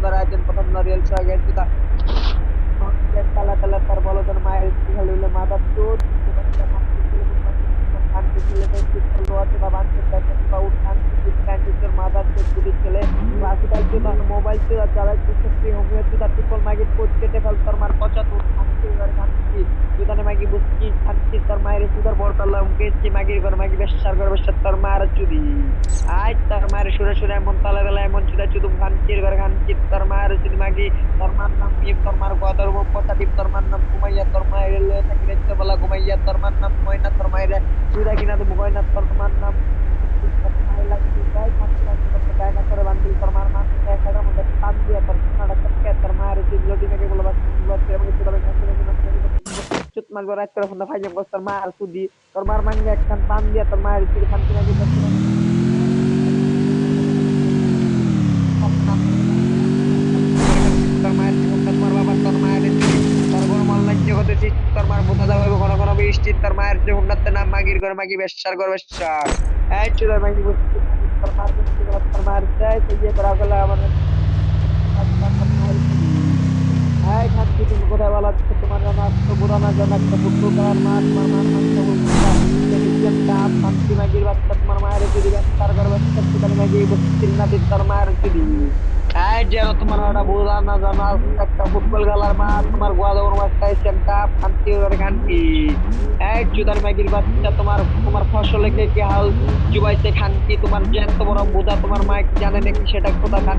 সুন্দর আয়োজন প্রথম নরিয়াল সোহাগে সুদা তালা তালা তার বলদের মায়ের খালি হইলে মাথা চোট শান্তি ছেলে শীতল রোয়াতে বা বাঞ্চের দেখে বা শান্তি ক্যান্টিসের মাদার চোট গুলি ছেলে রাশিদাল চুদার মোবাইল চুদার চালাইতে সত্যি হোমিও চুদার ট্রিপল মাগির কোচ কেটে ফেল তোর মার পচা তোর শান্তি এবার শান্তি চুদানে মাগি বুঝকি শান্তি তোর মায়ের চুদার বড়তলা কেসি মাগির ঘর মাগি বেশার ঘর বেশার তোর মার চুদি আজ তোর মায়ের সুরে সুরে এমন তালা তালা এমন চুদা চুদুম খানচির ঘর খানচির তোর মায়ের চুদি মাগি তোর মার নাম মিম তোর মার গদর পচা ডিপ তোর মার নাম ঘুমাইয়া তোর মায়ের লয়ে থাকি রাইতে বেলা ঘুমাইয়া তোর মার নাম ময়না তোর মায়ের চুদা কিনা তুমি গয়না তোর মার নাম তোর মার মাঙ্গে একখান পান দিয়া তোর মায়ের শান্তি লাগে তোর মায়ের তোর বাবা তোর মায়ের তোর বড় মাল্লার জগতে তোর মার বোঝা যাবে ঘন ঘন বৃষ্টি তোর মায়ের যে হুন্ডাতে নাম মাগির ঘর মাগি বেশার ঘর বেশার এই চুদা মাগি বুঝছি তোর মার বুঝছি তোর মার চাই তো ইয়ে করা গেলে আমার এই খাচ্ছি তুমি কোথায় বলা তোমার আমার তো বুড়ানা জন একটা পুত্র করার মা তোমার মা শান্তি মাগির বাচ্চা তোমার মায়ের যদি তার ঘর বাচ্চা তুমি মাগি বুঝছি না তোর মায়ের যদি এই যেন তোমার ওটা বোঝা না জানা একটা ফুটবল খেলার মাঠ তোমার গোয়াদর মাঠটাই সেন্টার শান্তি করে খানকি এই চুদার ম্যাগির বাচ্চা তোমার তোমার ফসলে কে কি হাল জুবাইছে খানকি তোমার জ্যান্ত বড় বোঝা তোমার মা কি জানে নাকি সেটা কোথা খান